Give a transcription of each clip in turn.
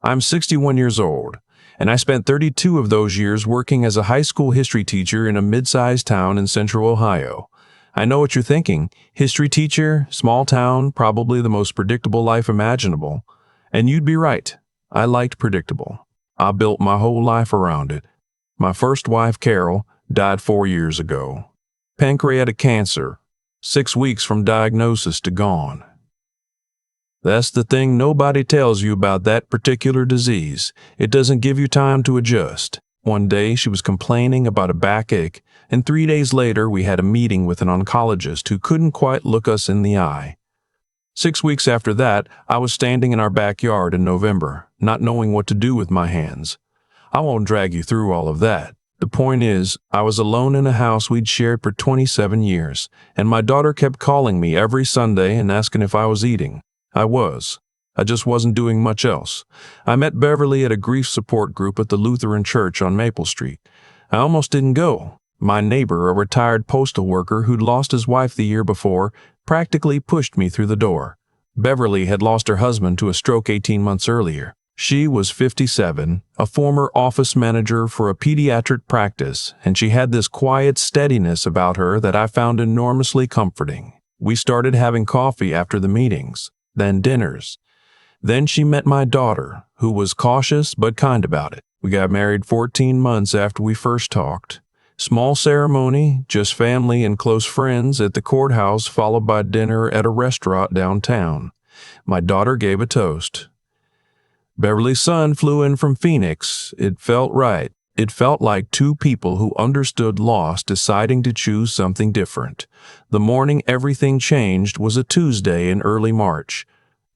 I'm 61 years old, and I spent 32 of those years working as a high school history teacher in a mid-sized town in central Ohio. I know what you're thinking. History teacher, small town, probably the most predictable life imaginable. And you'd be right. I liked predictable. I built my whole life around it. My first wife, Carol, died 4 years ago. Pancreatic cancer, 6 weeks from diagnosis to gone. That's the thing nobody tells you about that particular disease. It doesn't give you time to adjust. One day she was complaining about a backache, and 3 days later we had a meeting with an oncologist who couldn't quite look us in the eye. 6 weeks after that, I was standing in our backyard in November, not knowing what to do with my hands. I won't drag you through all of that. The point is, I was alone in a house we'd shared for 27 years, and my daughter kept calling me every Sunday and asking if I was eating. I was. I just wasn't doing much else. I met Beverly at a grief support group at the Lutheran Church on Maple Street. I almost didn't go. My neighbor, a retired postal worker who'd lost his wife the year before, practically pushed me through the door. Beverly had lost her husband to a stroke 18 months earlier. She was 57, a former office manager for a pediatric practice, and she had this quiet steadiness about her that I found enormously comforting. We started having coffee after the meetings, then dinners. Then she met my daughter, who was cautious but kind about it. We got married 14 months after we first talked. Small ceremony, just family and close friends at the courthouse, followed by dinner at a restaurant downtown. My daughter gave a toast. Beverly's son flew in from Phoenix. It felt right. It felt like two people who understood loss deciding to choose something different. The morning everything changed was a Tuesday in early March.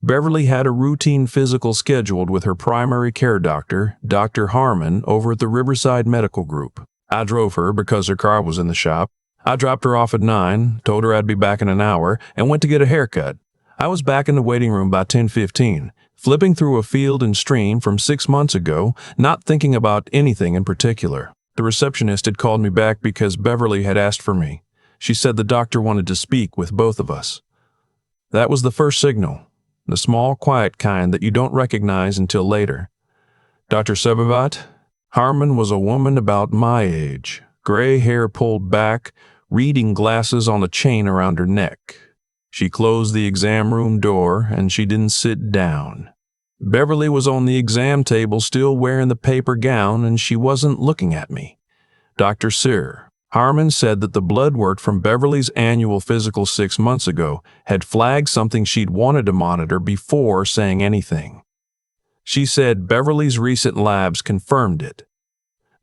Beverly had a routine physical scheduled with her primary care doctor, Dr. Harmon, over at the Riverside Medical Group. I drove her because her car was in the shop. I dropped her off at 9, told her I'd be back in an hour, and went to get a haircut. I was back in the waiting room by 10:15, flipping through a Field and Stream from 6 months ago, not thinking about anything in particular. The receptionist had called me back because Beverly had asked for me. She said the doctor wanted to speak with both of us. That was the first signal, the small, quiet kind that you don't recognize until later. Dr. Sebavat, Harmon was a woman about my age, gray hair pulled back, reading glasses on a chain around her neck. She closed the exam room door, and she didn't sit down. Beverly was on the exam table still wearing the paper gown, and she wasn't looking at me. Dr. Sir, Harmon said that the blood work from Beverly's annual physical 6 months ago had flagged something she'd wanted to monitor before saying anything. She said Beverly's recent labs confirmed it.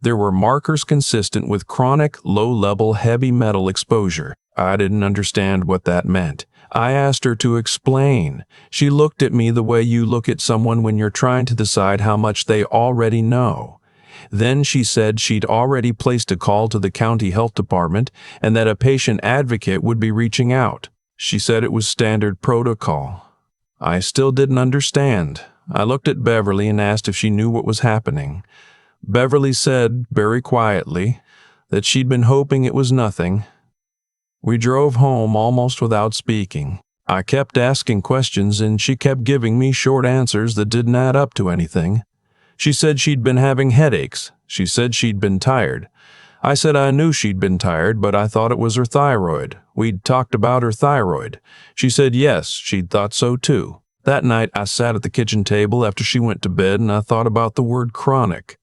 There were markers consistent with chronic, low-level heavy metal exposure. I didn't understand what that meant. I asked her to explain. She looked at me the way you look at someone when you're trying to decide how much they already know. Then she said she'd already placed a call to the county health department and that a patient advocate would be reaching out. She said it was standard protocol. I still didn't understand. I looked at Beverly and asked if she knew what was happening. Beverly said, very quietly, that she'd been hoping it was nothing. We drove home almost without speaking. I kept asking questions and she kept giving me short answers that didn't add up to anything. She said she'd been having headaches. She said she'd been tired. I said I knew she'd been tired, but I thought it was her thyroid. We'd talked about her thyroid. She said yes, she'd thought so too. That night I sat at the kitchen table after she went to bed and I thought about the word chronic.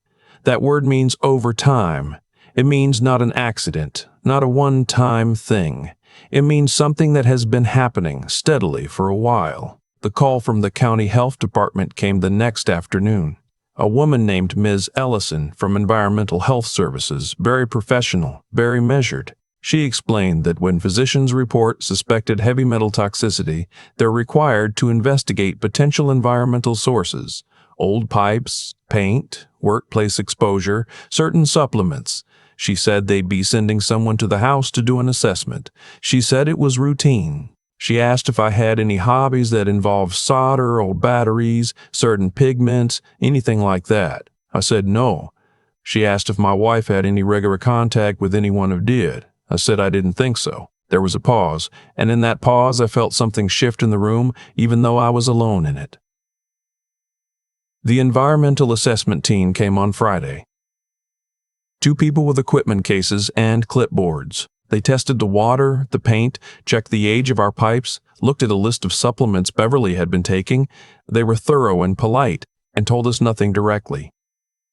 That word means over time. It means not an accident, not a one-time thing. It means something that has been happening steadily for a while. The call from the county health department came the next afternoon. A woman named Ms. Ellison from Environmental Health Services, very professional, very measured. She explained that when physicians report suspected heavy metal toxicity, they're required to investigate potential environmental sources, old pipes, paint, workplace exposure, certain supplements. She said they'd be sending someone to the house to do an assessment. She said it was routine. She asked if I had any hobbies that involved solder, old batteries, certain pigments, anything like that. I said no. She asked if my wife had any regular contact with anyone who did. I said I didn't think so. There was a pause, and in that pause I felt something shift in the room, even though I was alone in it. The environmental assessment team came on Friday. 2 people with equipment cases and clipboards. They tested the water, the paint, checked the age of our pipes, looked at a list of supplements Beverly had been taking. They were thorough and polite, and told us nothing directly.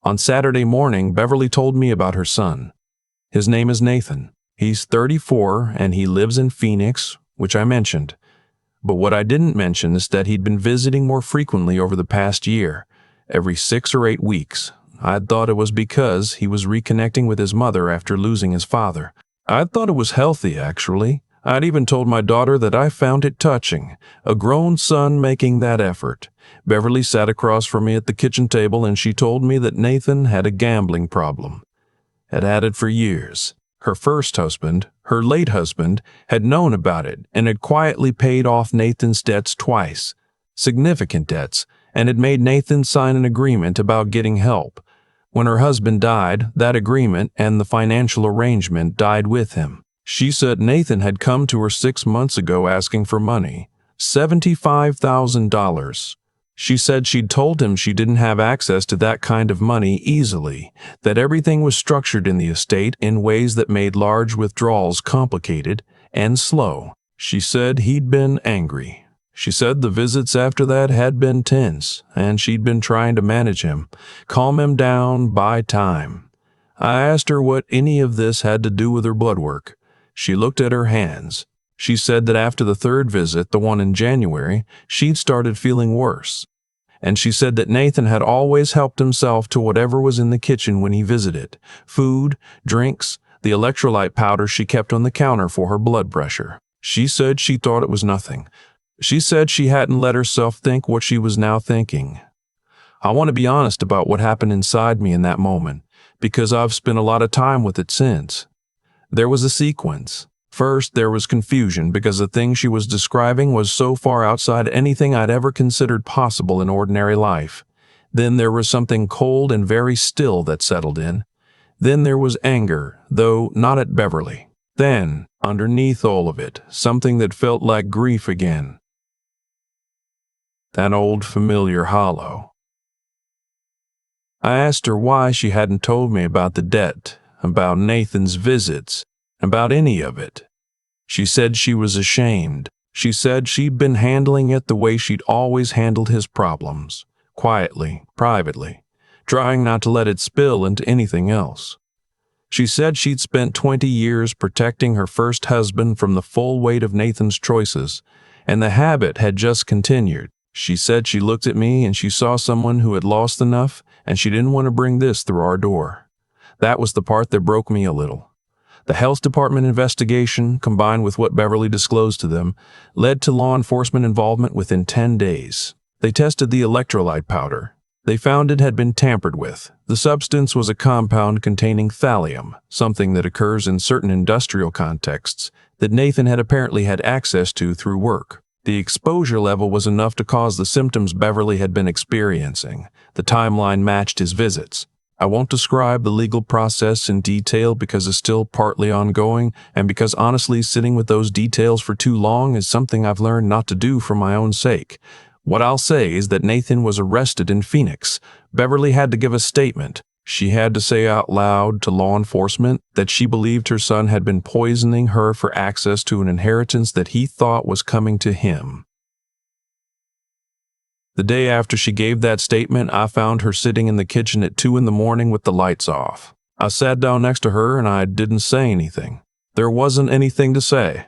On Saturday morning, Beverly told me about her son. His name is Nathan. He's 34, and he lives in Phoenix, which I mentioned. But what I didn't mention is that he'd been visiting more frequently over the past year, every 6 or 8 weeks. I'd thought it was because he was reconnecting with his mother after losing his father. I'd thought it was healthy, actually. I'd even told my daughter that I found it touching, a grown son making that effort. Beverly sat across from me at the kitchen table, and she told me that Nathan had a gambling problem. Had had it for years. Her first husband, her late husband, had known about it and had quietly paid off Nathan's debts twice, significant debts, and had made Nathan sign an agreement about getting help. When her husband died, that agreement and the financial arrangement died with him. She said Nathan had come to her 6 months ago asking for money, $75,000. She said she'd told him she didn't have access to that kind of money easily, that everything was structured in the estate in ways that made large withdrawals complicated and slow. She said he'd been angry. She said the visits after that had been tense, and she'd been trying to manage him, calm him down, buy time. I asked her what any of this had to do with her blood work. She looked at her hands. She said that after the 3rd visit, the one in January, she'd started feeling worse. And she said that Nathan had always helped himself to whatever was in the kitchen when he visited: food, drinks, the electrolyte powder she kept on the counter for her blood pressure. She said she thought it was nothing. She said she hadn't let herself think what she was now thinking. I want to be honest about what happened inside me in that moment, because I've spent a lot of time with it since. There was a sequence. First, there was confusion because the thing she was describing was so far outside anything I'd ever considered possible in ordinary life. Then there was something cold and very still that settled in. Then there was anger, though not at Beverly. Then, underneath all of it, something that felt like grief again. That old familiar hollow. I asked her why she hadn't told me about the debt, about Nathan's visits, about any of it. She said she was ashamed. She said she'd been handling it the way she'd always handled his problems, quietly, privately, trying not to let it spill into anything else. She said she'd spent 20 years protecting her first husband from the full weight of Nathan's choices, and the habit had just continued. She said she looked at me and she saw someone who had lost enough, and she didn't want to bring this through our door. That was the part that broke me a little. The health department investigation, combined with what Beverly disclosed to them, led to law enforcement involvement within 10 days. They tested the electrolyte powder. They found it had been tampered with. The substance was a compound containing thallium, something that occurs in certain industrial contexts that Nathan had apparently had access to through work. The exposure level was enough to cause the symptoms Beverly had been experiencing. The timeline matched his visits. I won't describe the legal process in detail because it's still partly ongoing, and because honestly sitting with those details for too long is something I've learned not to do for my own sake. What I'll say is that Nathan was arrested in Phoenix. Beverly had to give a statement. She had to say out loud to law enforcement that she believed her son had been poisoning her for access to an inheritance that he thought was coming to him. The day after she gave that statement, I found her sitting in the kitchen at 2 a.m. with the lights off. I sat down next to her and I didn't say anything. There wasn't anything to say.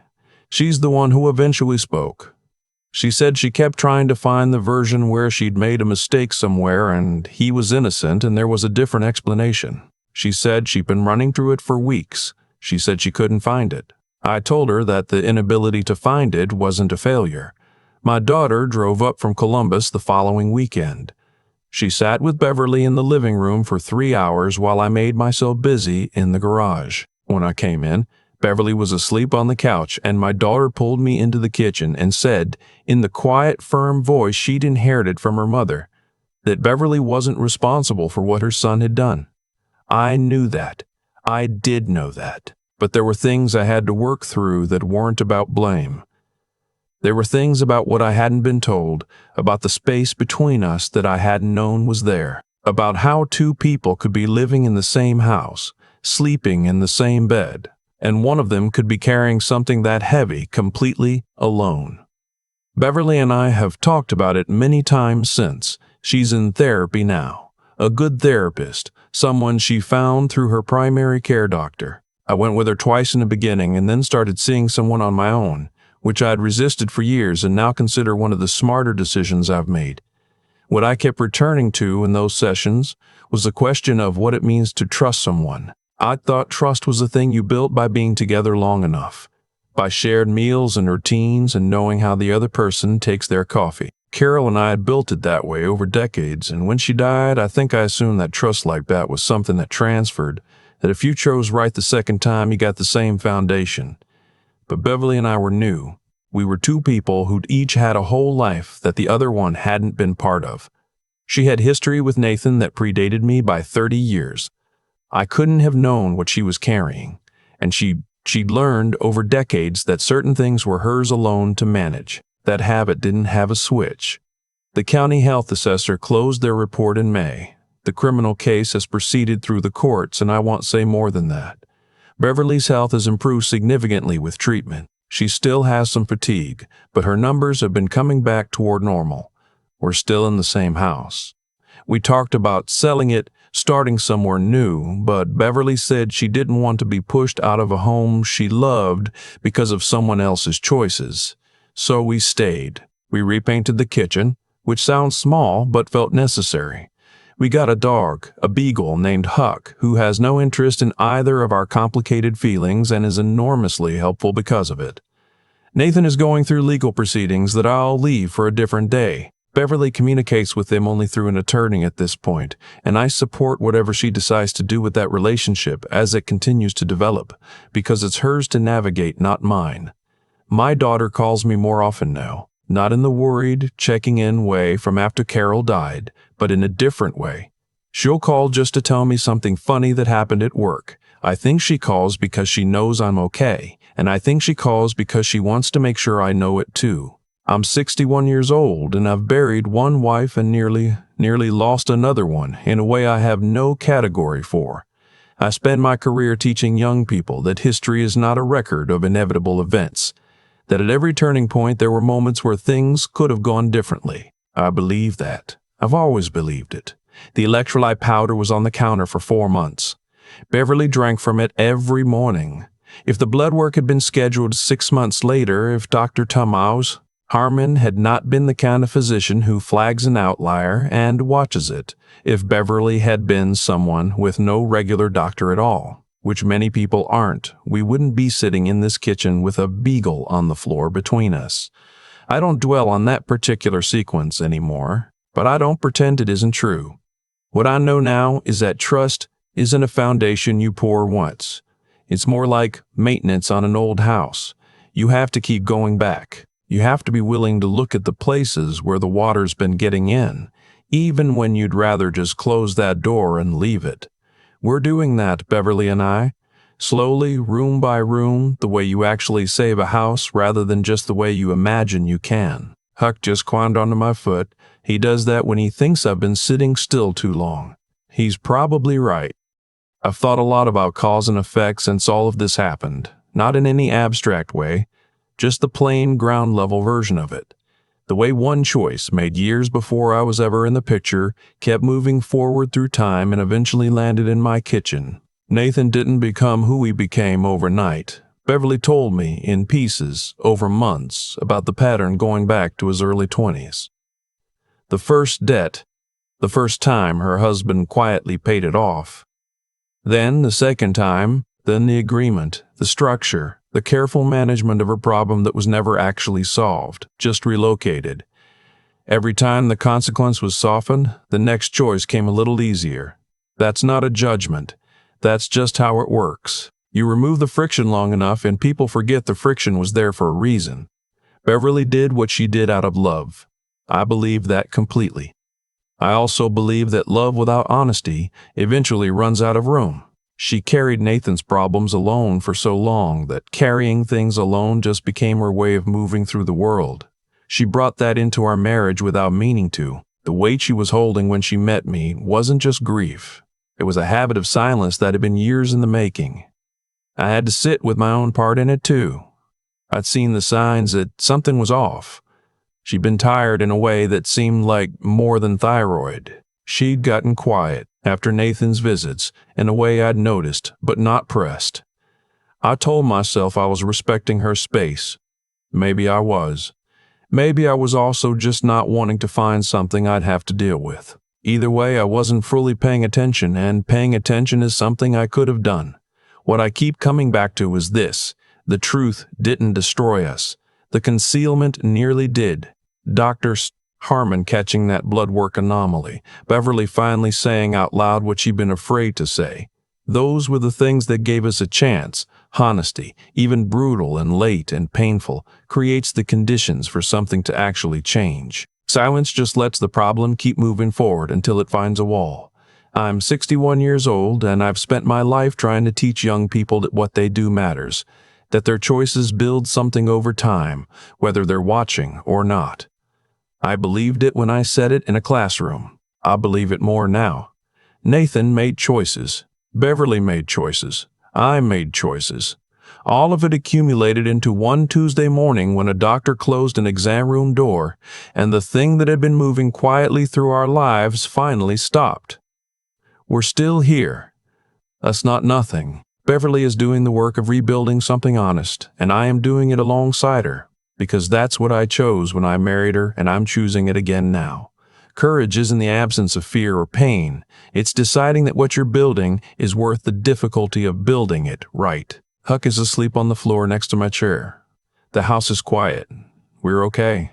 She's the one who eventually spoke. She said she kept trying to find the version where she'd made a mistake somewhere and he was innocent and there was a different explanation. She said she'd been running through it for weeks. She said she couldn't find it. I told her that the inability to find it wasn't a failure. My daughter drove up from Columbus the following weekend. She sat with Beverly in the living room for 3 hours while I made myself busy in the garage. When I came in, Beverly was asleep on the couch, and my daughter pulled me into the kitchen and said, in the quiet, firm voice she'd inherited from her mother, that Beverly wasn't responsible for what her son had done. I knew that. I did know that. But there were things I had to work through that weren't about blame. There were things about what I hadn't been told, about the space between us that I hadn't known was there, about how two people could be living in the same house, sleeping in the same bed, and one of them could be carrying something that heavy completely alone. Beverly and I have talked about it many times since. She's in therapy now, a good therapist, someone she found through her primary care doctor. I went with her twice in the beginning and then started seeing someone on my own, which I'd resisted for years and now consider one of the smarter decisions I've made. What I kept returning to in those sessions was the question of what it means to trust someone. I thought trust was a thing you built by being together long enough, by shared meals and routines and knowing how the other person takes their coffee. Carol and I had built it that way over decades, and when she died, I think I assumed that trust like that was something that transferred, that if you chose right the second time, you got the same foundation. But Beverly and I were new. We were two people who'd each had a whole life that the other one hadn't been part of. She had history with Nathan that predated me by 30 years. I couldn't have known what she was carrying, and she'd learned over decades that certain things were hers alone to manage. That habit didn't have a switch. The county health assessor closed their report in May. The criminal case has proceeded through the courts, and I won't say more than that. Beverly's health has improved significantly with treatment. She still has some fatigue, but her numbers have been coming back toward normal. We're still in the same house. We talked about selling it, starting somewhere new, but Beverly said she didn't want to be pushed out of a home she loved because of someone else's choices. So we stayed. We repainted the kitchen, which sounds small but felt necessary. We got a dog, a beagle named Huck, who has no interest in either of our complicated feelings and is enormously helpful because of it. Nathan is going through legal proceedings that I'll leave for a different day. Beverly communicates with them only through an attorney at this point, and I support whatever she decides to do with that relationship as it continues to develop, because it's hers to navigate, not mine. My daughter calls me more often now, not in the worried, checking-in way from after Carol died, but in a different way. She'll call just to tell me something funny that happened at work. I think she calls because she knows I'm okay, and I think she calls because she wants to make sure I know it too. I'm 61 years old, and I've buried one wife and nearly lost another one in a way I have no category for. I spent my career teaching young people that history is not a record of inevitable events, that at every turning point there were moments where things could have gone differently. I believe that. I've always believed it. The electrolyte powder was on the counter for 4 months. Beverly drank from it every morning. If the blood work had been scheduled 6 months later, if Dr. Tomau's Harmon had not been the kind of physician who flags an outlier and watches it, if Beverly had been someone with no regular doctor at all, which many people aren't, we wouldn't be sitting in this kitchen with a beagle on the floor between us. I don't dwell on that particular sequence anymore, but I don't pretend it isn't true. What I know now is that trust isn't a foundation you pour once. It's more like maintenance on an old house. You have to keep going back. You have to be willing to look at the places where the water's been getting in, even when you'd rather just close that door and leave it. We're doing that, Beverly and I. Slowly, room by room, the way you actually save a house rather than just the way you imagine you can. Huck just climbed onto my foot. He does that when he thinks I've been sitting still too long. He's probably right. I've thought a lot about cause and effect since all of this happened, not in any abstract way, just the plain ground-level version of it. The way one choice, made years before I was ever in the picture, kept moving forward through time and eventually landed in my kitchen. Nathan didn't become who he became overnight. Beverly told me, in pieces, over months, about the pattern going back to his early 20s. The first debt, the first time her husband quietly paid it off. Then the second time, then the agreement, the structure, the careful management of a problem that was never actually solved, just relocated. Every time the consequence was softened, the next choice came a little easier. That's not a judgment. That's just how it works. You remove the friction long enough and people forget the friction was there for a reason. Beverly did what she did out of love. I believe that completely. I also believe that love without honesty eventually runs out of room. She carried Nathan's problems alone for so long that carrying things alone just became her way of moving through the world. She brought that into our marriage without meaning to. The weight she was holding when she met me wasn't just grief. It was a habit of silence that had been years in the making. I had to sit with my own part in it too. I'd seen the signs that something was off. She'd been tired in a way that seemed like more than thyroid. She'd gotten quiet after Nathan's visits in a way I'd noticed but not pressed. I told myself I was respecting her space. Maybe I was. Maybe I was also just not wanting to find something I'd have to deal with. Either way, I wasn't fully paying attention, and paying attention is something I could have done. What I keep coming back to is this: the truth didn't destroy us. The concealment nearly did. Dr. Harmon catching that blood work anomaly, Beverly finally saying out loud what she'd been afraid to say. Those were the things that gave us a chance. Honesty, even brutal and late and painful, creates the conditions for something to actually change. Silence just lets the problem keep moving forward until it finds a wall. I'm 61 years old, and I've spent my life trying to teach young people that what they do matters, that their choices build something over time, whether they're watching or not. I believed it when I said it in a classroom. I believe it more now. Nathan made choices. Beverly made choices. I made choices. All of it accumulated into one Tuesday morning when a doctor closed an exam room door, and the thing that had been moving quietly through our lives finally stopped. We're still here. That's not nothing. Beverly is doing the work of rebuilding something honest, and I am doing it alongside her, because that's what I chose when I married her, and I'm choosing it again now. Courage isn't the absence of fear or pain. It's deciding that what you're building is worth the difficulty of building it right. Huck is asleep on the floor next to my chair. The house is quiet. We're okay.